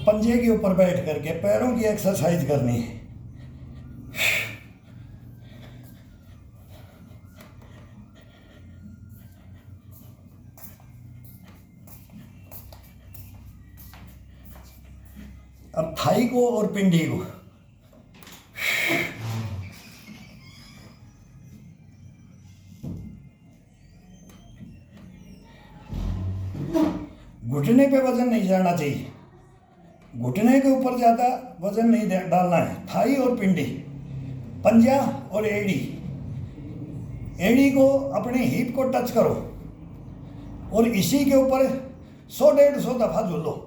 पंजे के ऊपर बैठ करके पैरों की एक्सरसाइज करनी है। अब थाई को और पिंडी को घुटने पे वजन नहीं जाना चाहिए, घुटने के ऊपर ज़्यादा वजन नहीं डालना है। थाई और पिंडी, पंजा और एड़ी, एड़ी को अपने हिप को टच करो और इसी के ऊपर 100-150 दफ़ा झूलो।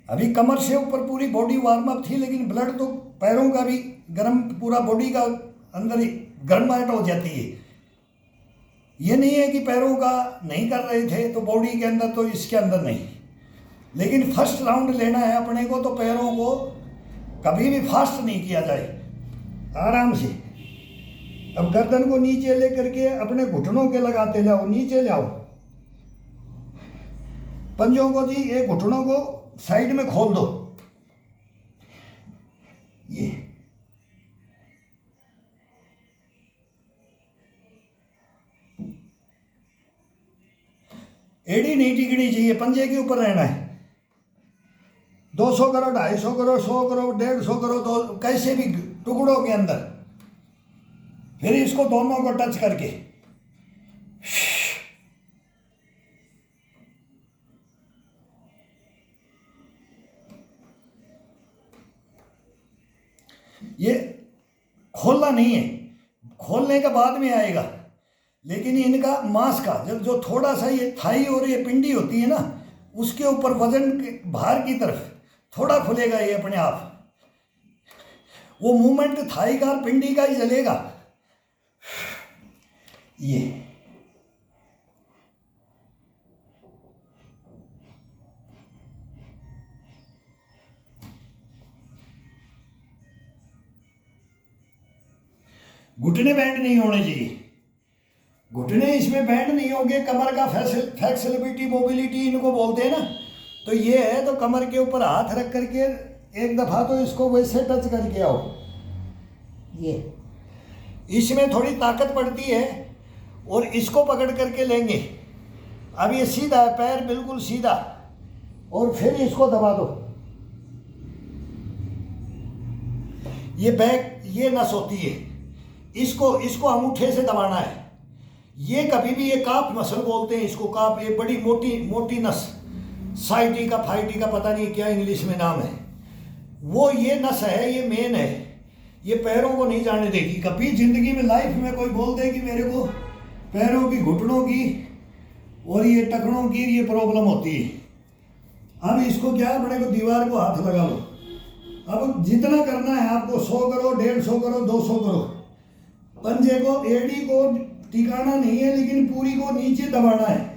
अभी कमर से ऊपर पूरी बॉडी वार्म अप थी, लेकिन ब्लड तो पैरों का भी गर्म, पूरा बॉडी का अंदर ही गर्माहट हो जाती है। ये नहीं है कि पैरों का नहीं कर रहे थे तो बॉडी के अंदर, तो इसके अंदर नहीं। लेकिन फर्स्ट राउंड लेना है अपने को, तो पैरों को कभी भी फास्ट नहीं किया जाए, आराम से। अब गर्दन को नीचे लेकर के अपने घुटनों के लगाते जाओ, नीचे जाओ। पंजों को जी, ये घुटनों को साइड में खोल दो। ये एड़ी नहीं टिकनी चाहिए, पंजे के ऊपर रहना है। 200 करो, 250 करो, 100 करो, 150 करो, तो कैसे भी टुकड़ों के अंदर। फिर इसको दोनों को टच करके ये खोलना नहीं है, खोलने का बाद में आएगा। लेकिन इनका मांस का जो थोड़ा सा ये थाई और ये पिंडी होती है ना, उसके ऊपर वजन के बाहर की तरफ थोड़ा खुलेगा ये अपने आप। वो मूवमेंट थाई का और पिंडी का ही चलेगा। ये घुटने बैंड नहीं होने चाहिए, घुटने इसमें बैंड नहीं होंगे। कमर का फ्लेक्सिबिलिटी, मोबिलिटी इनको बोलते हैं ना, तो ये है। तो कमर के ऊपर हाथ रख करके एक दफ़ा तो इसको वैसे टच करके आओ। ये इसमें थोड़ी ताकत पड़ती है और इसको पकड़ करके लेंगे। अब ये सीधा है, पैर बिल्कुल सीधा, और फिर इसको दबा दो। ये बैक, ये नस होती है, इसको अंगूठे से दबाना है। ये कभी भी, ये काफ मसल बोलते हैं इसको, काफ, ये बड़ी मोटी मोटी नस, साइटी का, फाइटी का, पता नहीं क्या इंग्लिश में नाम है। वो ये नस है, ये मेन है, ये पैरों को नहीं जाने देगी। कभी जिंदगी में, लाइफ में कोई बोल दे कि मेरे को पैरों की, घुटनों की और ये टखनों की ये प्रॉब्लम होती है। अब इसको क्या, अपने को दीवार को हाथ लगा लो। अब जितना करना है आपको, 100 करो, 150 करो, 200 करो। पंजे को, एड़ी को टिकाना नहीं है, लेकिन पूरी को नीचे दबाना है।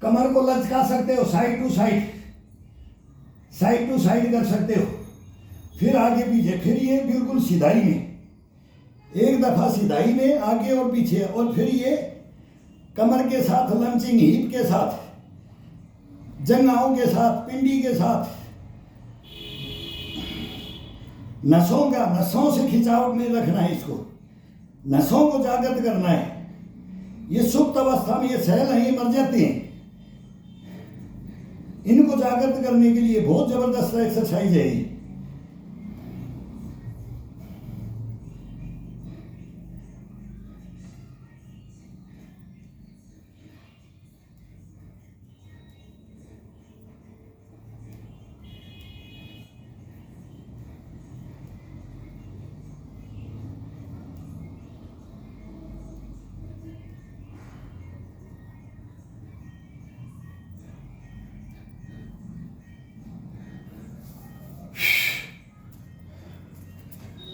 कमर को लचका सकते हो, side to side, side to side कर सकते हो। फिर आगे पीछे, फिर ये बिल्कुल सीधाई में, एक दफा सीधाई में आगे और पीछे, और फिर ये कमर के साथ, लंचिंग हिप के साथ, जंघाओं के साथ, पिंडी के साथ, नसों से खिंचाव में रखना है इसको, नसों को जागृत करना है। ये सुप्त अवस्था में ये सेल हैं, ये मर जाते हैं। इनको जागृत करने के लिए बहुत जबरदस्त एक्सरसाइज है ये।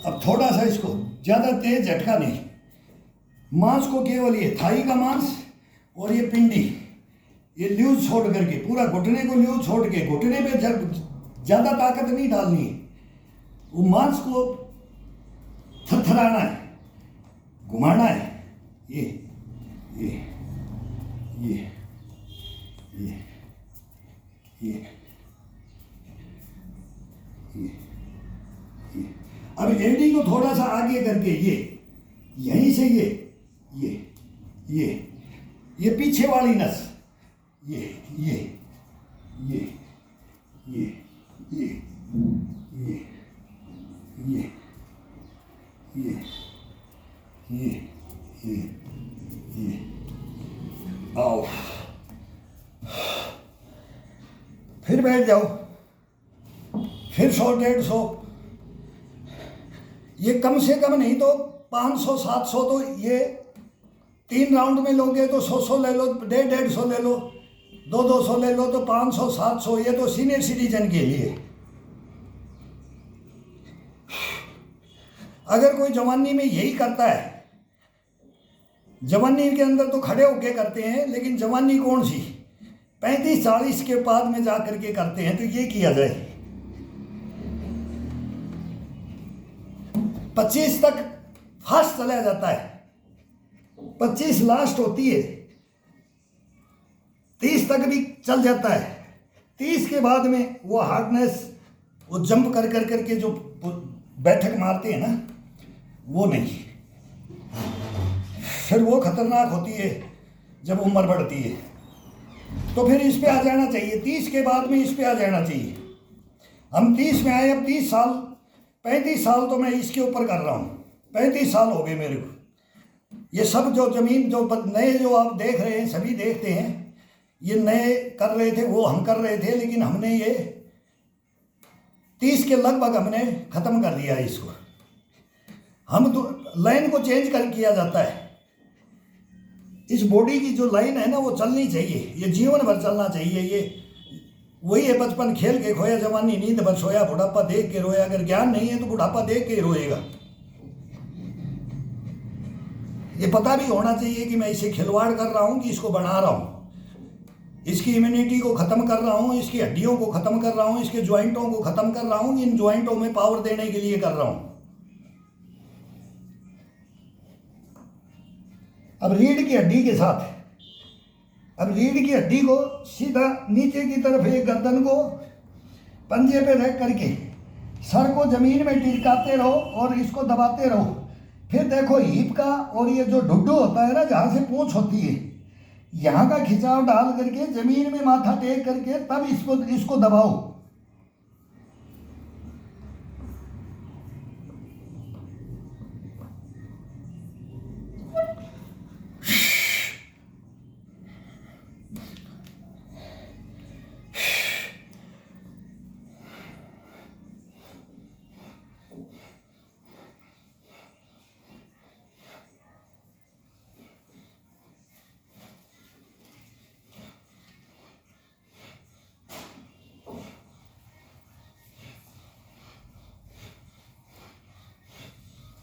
अब थोड़ा सा इसको, ज़्यादा तेज झटका नहीं, मांस को केवल ये थाई का मांस और ये पिंडी, ये ल्यूज छोड़ करके, पूरा घुटने को ल्यूज छोड़ के, घुटने पे ज़्यादा ताकत नहीं डालनी है, वो मांस को थरथराना है, घुमाना है, ये ये ये ये ये ये। अब एडी को थोड़ा सा आगे करके ये, यहीं से ये ये पीछे वाली नस, ये ये ये ये ये ये ये ये ये ये ये आओ, फिर बैठ जाओ, फिर 100-150, ये कम से कम नहीं तो 500-700, तो ये 3 राउंड में लोगे तो 100 ले लो, 150 ले लो, 200 ले लो, तो 500-700, ये तो सीनियर सिटीजन के लिए। अगर कोई जवानी में यही करता है, जवानी के अंदर तो खड़े होके करते हैं, लेकिन जवानी कौन सी 35-40 के बाद में जा करके करते हैं, तो ये किया जाए। 25 तक फास्ट चला जाता है, 25 लास्ट होती है, 30 तक भी चल जाता है, 30 के बाद में वो हार्डनेस, वो जंप कर कर करके जो बैठक मारते हैं ना, वो नहीं, फिर वो खतरनाक होती है जब उम्र बढ़ती है। तो फिर इस पे आ जाना चाहिए, 30 के बाद में इस पे आ जाना चाहिए। हम 30 में आए, अब 30 साल 35 साल तो मैं इसके ऊपर कर रहा हूँ, 35 साल हो गए मेरे को। ये सब जो ज़मीन जो नए जो आप देख रहे हैं, सभी देखते हैं, ये नए कर रहे थे, वो हम कर रहे थे, लेकिन हमने ये 30 के लगभग हमने ख़त्म कर दिया है इसको। हम तो लाइन को चेंज कर किया जाता है, इस बॉडी की जो लाइन है ना वो चलनी चाहिए, ये जीवन भर चलना चाहिए। ये वही है, बचपन खेल के खोया, जवानी नींद भर सोया, बुढ़ापा देख के रोया। अगर ज्ञान नहीं है तो बुढ़ापा देख के ही रोएगा। ये पता भी होना चाहिए कि मैं इसे खिलवाड़ कर रहा हूँ कि इसको बना रहा हूँ, इसकी इम्यूनिटी को ख़त्म कर रहा हूँ, इसकी हड्डियों को ख़त्म कर रहा हूँ, इसके ज्वाइंटों को ख़त्म कर रहा हूँ, इन ज्वाइंटों में पावर देने के लिए कर रहा हूँ। अब रीढ़ की हड्डी के साथ, अब रीढ़ की हड्डी को सीधा नीचे की तरफ, एक गर्दन को पंजे पे रख करके सर को जमीन में टिकाते रहो और इसको दबाते रहो। फिर देखो हिप का और ये जो ढुड्डू होता है ना, जहाँ से पूंछ होती है, यहाँ का खिंचाव डाल करके जमीन में माथा टेक करके तब इसको दबाओ।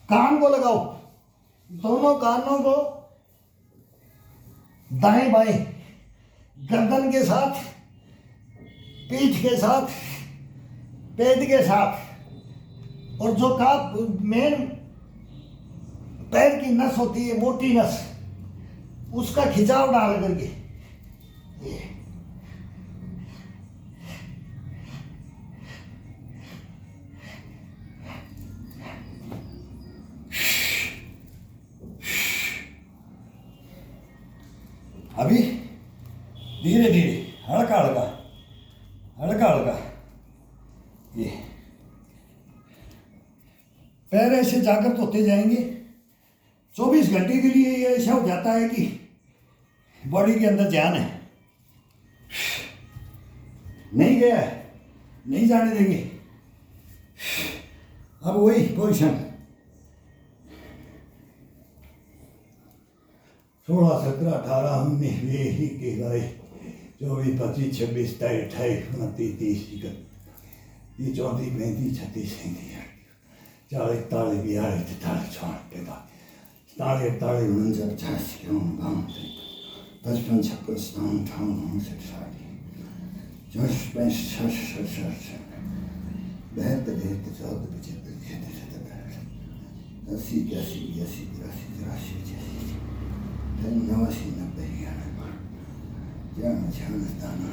कान को लगाओ, दोनों कानों को दाएं बाएं, गर्दन के साथ, पीठ के साथ, पेट के साथ, और जो का मेन पैर की नस होती है, मोटी नस, उसका खिंचाव डाल करके अभी धीरे धीरे, हल्का हल्का, हल्का हल्का, ये पैर ऐसे जागृत होते जाएंगे। 24 घंटे के लिए ये ऐसा हो जाता है कि बॉडी के अंदर जान है, नहीं गया है, नहीं जाने देंगे। अब वही पोजिशन 16, 17, 18, 19, 20, 21, 24, 25, 26, 27, 28, 29, 30, 31, 34, 35, 36, 37, 40, 42, 43, 44, 45, 50, 52, 55, 56, 57, 58, 59, 60, 62, 63, 64, 65, 80, 81, 82, 83, 84,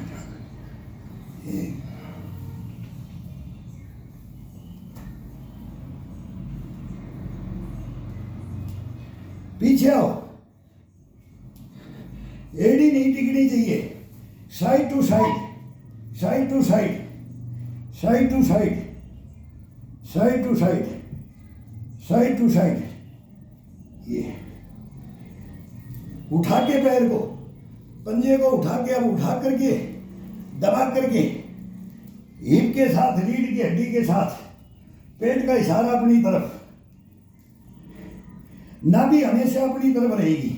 85, पीछे आओ, एड़ी नहीं टिकनी चाहिए, side to side, side to side, side to side, side to side, side to side. ये उठा के पैर को, पंजे को उठा के, अब उठा करके दबा करके हिप के साथ, रीढ़ की हड्डी के साथ, पेट का इशारा अपनी तरफ, नाभि हमेशा अपनी तरफ रहेगी।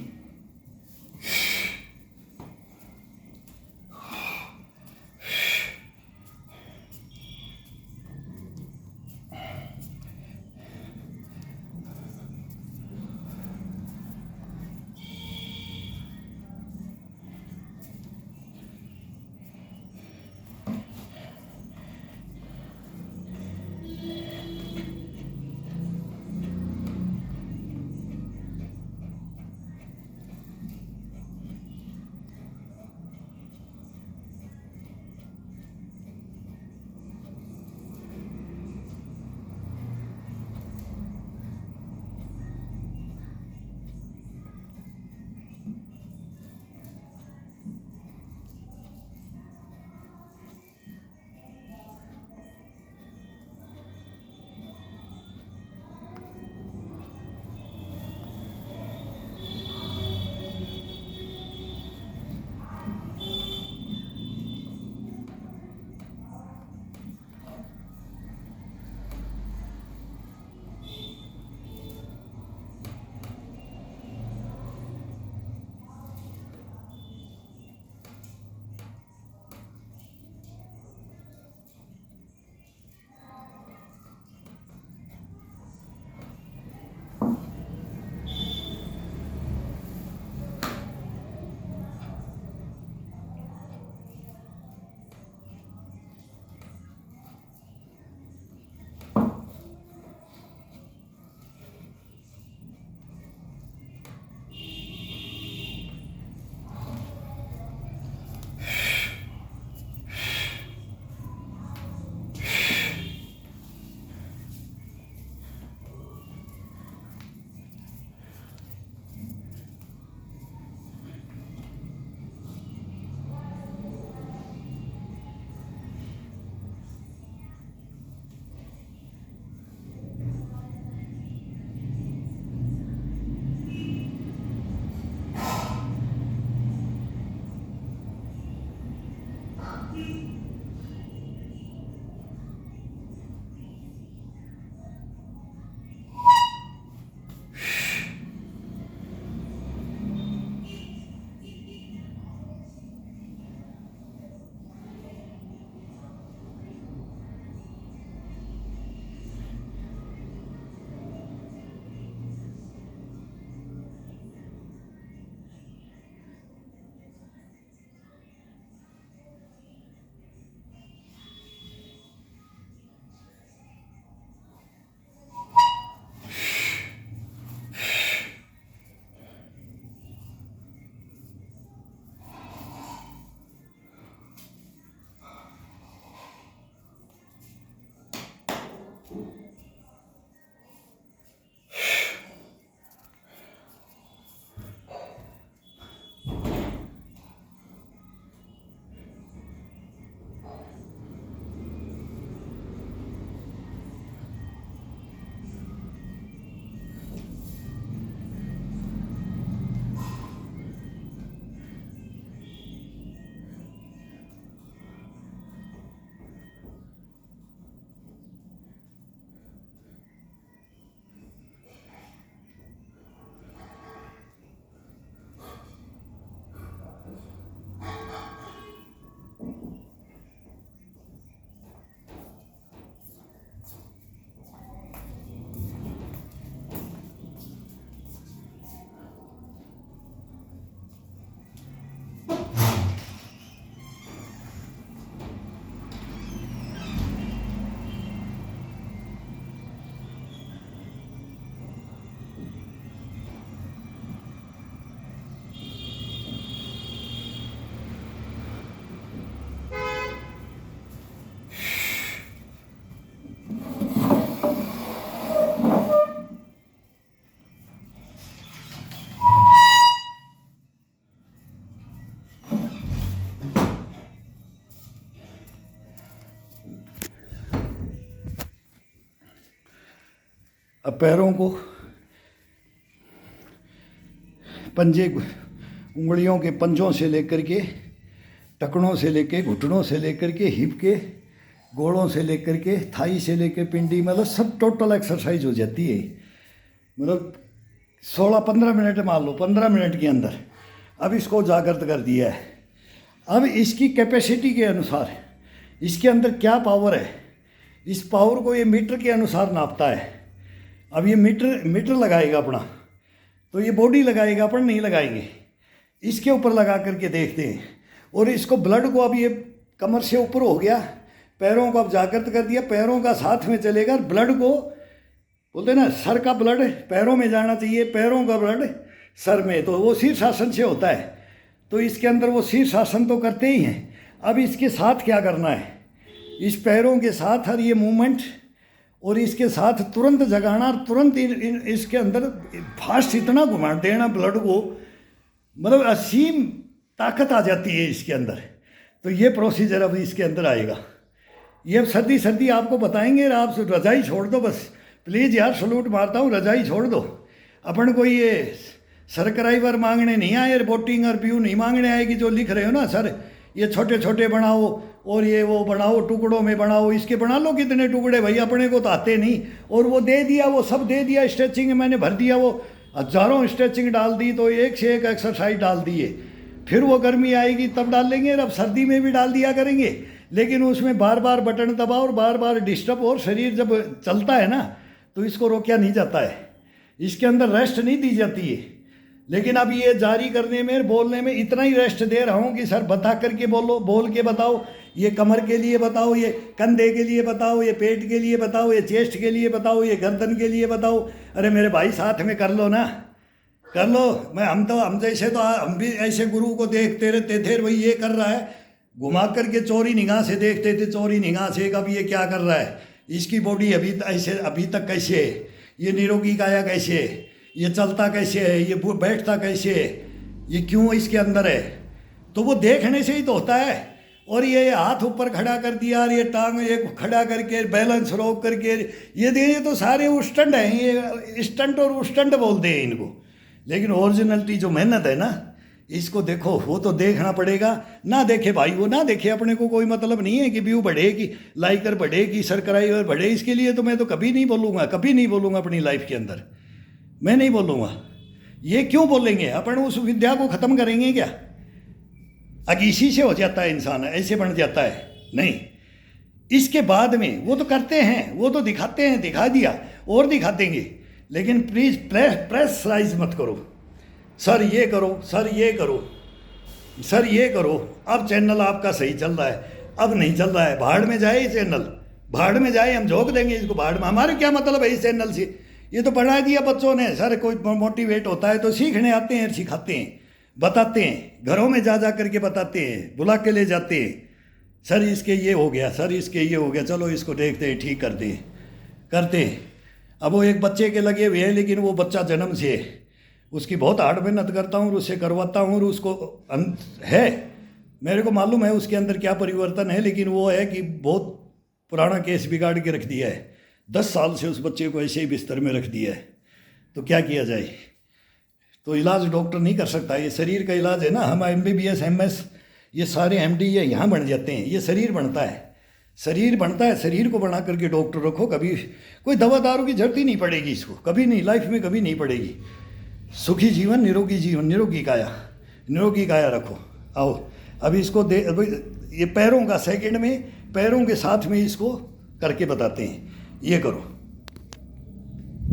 अब पैरों को पंजे, उंगलियों के पंजों से लेकर के, टखनों से लेकर, घुटनों से लेकर के, हिप के गोड़ों से लेकर के, थाई से लेकर पिंडी, मतलब सब टोटल एक्सरसाइज हो जाती है। मतलब 16-15 मिनट मान लो, 15 मिनट के अंदर। अब इसको जागृत कर दिया है। अब इसकी कैपेसिटी के अनुसार इसके अंदर क्या पावर है, इस पावर को ये मीटर के अनुसार नापता है। अब ये मीटर लगाएगा अपना, तो ये बॉडी लगाएगा, अपन नहीं लगाएंगे। इसके ऊपर लगा करके देखते हैं। और इसको ब्लड को, अब ये कमर से ऊपर हो गया, पैरों को अब जागृत कर दिया, पैरों का साथ में चलेगा। ब्लड को बोलते ना, सर का ब्लड पैरों में जाना चाहिए, पैरों का ब्लड सर में, तो वो शीर्षासन से होता है। तो इसके अंदर वो शीर्षासन तो करते ही हैं। अब इसके साथ क्या करना है, इस पैरों के साथ हर ये मूवमेंट और इसके साथ तुरंत जगाना, तुरंत इसके अंदर फास्ट इतना घुमा देना ब्लड को, मतलब असीम ताकत आ जाती है इसके अंदर। तो ये प्रोसीजर अब इसके अंदर आएगा। ये अब सर्दी सर्दी आपको बताएंगे। आप रजाई छोड़ दो बस, प्लीज़ यार, सलूट मारता हूँ, रजाई छोड़ दो। अपन को ये सरकराइवर मांगने नहीं आए, रिपोर्टिंग और व्यू नहीं मांगने आएगी जो लिख रहे हो ना सर, ये छोटे छोटे बनाओ और ये वो बनाओ, टुकड़ों में बनाओ, इसके बना लो कितने टुकड़े, भाई अपने को तो आते नहीं। और वो दे दिया, वो सब दे दिया, स्ट्रेचिंग मैंने भर दिया, वो हजारों स्ट्रेचिंग डाल दी, तो एक से एक एक्सरसाइज डाल दिए। फिर वो गर्मी आएगी तब डाल लेंगे, अब सर्दी में भी डाल दिया करेंगे। लेकिन उसमें बार बार बटन दबाओ और बार बार डिस्टर्ब, और शरीर जब चलता है ना तो इसको रोका नहीं जाता है, इसके अंदर रेस्ट नहीं दी जाती है। लेकिन अब ये जारी करने में, बोलने में इतना ही रेस्ट दे रहा हूँ कि सर बता करके बोलो, बोल के बताओ, ये कमर के लिए बताओ, ये कंधे के लिए बताओ, ये पेट के लिए बताओ, ये चेस्ट के लिए बताओ, ये गर्दन के लिए बताओ। अरे मेरे भाई साथ में कर लो ना, कर लो। हम जैसे तो हम भी ऐसे गुरु को देखते रहते थे, भाई ये कर रहा है, घुमा करके चोरी निगाह से देखते थे, चोरी निगाह से कब ये क्या कर रहा है, इसकी बॉडी अभी तक कैसे है, ये निरोगी काया कैसे है, ये चलता कैसे है, ये बैठता कैसे है, ये क्यों इसके अंदर है। तो वो देखने से ही तो होता है। और ये हाथ ऊपर खड़ा कर दिया, और ये टांग एक खड़ा करके बैलेंस रोक करके, ये तो सारे स्टंट हैं, ये स्टंट और स्टंट बोलते हैं इनको। लेकिन ओरिजिनलिटी जो मेहनत है ना, इसको देखो, वो तो देखना पड़ेगा। ना देखे भाई, वो ना देखे, अपने को कोई मतलब नहीं है कि व्यू बढ़ेगी, लाइकर बढ़ेगी, सब्सक्राइबर बढ़े। इसके लिए तो मैं तो कभी नहीं बोलूँगा, कभी नहीं बोलूँगा अपनी लाइफ के अंदर, मैं नहीं बोलूँगा। ये क्यों बोलेंगे, अपन उस विद्या को ख़त्म करेंगे क्या? अगीसी से हो जाता है इंसान, ऐसे बन जाता है नहीं। इसके बाद में वो तो करते हैं, वो तो दिखाते हैं, दिखा दिया और दिखा देंगे। लेकिन प्लीज़ प्रेशराइज मत करो, सर ये करो, सर ये करो, सर ये करो। अब चैनल आपका सही चल रहा है, अब नहीं चल रहा है, भाड़ में जाए चैनल, भाड़ में जाए, हम झोंक देंगे इसको भाड़ में। हमारे क्या मतलब है इस चैनल से, ये तो बढ़ा दिया बच्चों ने। सर कोई मोटिवेट होता है तो सीखने आते हैं, सिखाते हैं, बताते हैं, घरों में जा करके बताते हैं, बुला के ले जाते हैं। सर इसके ये हो गया, सर इसके ये हो गया, चलो इसको देखते हैं, ठीक करते हैं, करते हैं। अब वो एक बच्चे के लगे हुए हैं, लेकिन वो बच्चा जन्म से है, उसकी बहुत हार्ड मेहनत करता हूँ, उससे करवाता हूँ, और उसको है, मेरे को मालूम है उसके अंदर क्या परिवर्तन है। लेकिन वो है कि बहुत पुराना केस बिगाड़ के रख दिया है, 10 साल से उस बच्चे को ऐसे ही बिस्तर में रख दिया है। तो क्या किया जाए? तो इलाज डॉक्टर नहीं कर सकता, ये शरीर का इलाज है ना। हम MBBS MS ये सारे MD ये यहाँ बन जाते हैं, ये शरीर बनता है, शरीर बनता है। शरीर को बना करके डॉक्टर रखो, कभी कोई दवा दारू की जरूरत ही नहीं पड़ेगी इसको, कभी नहीं, लाइफ में कभी नहीं पड़ेगी। सुखी जीवन, निरोगी काया रखो। आओ अभी इसको ये पैरों का सेकंड में, पैरों के साथ में इसको करके बताते हैं, ये करो।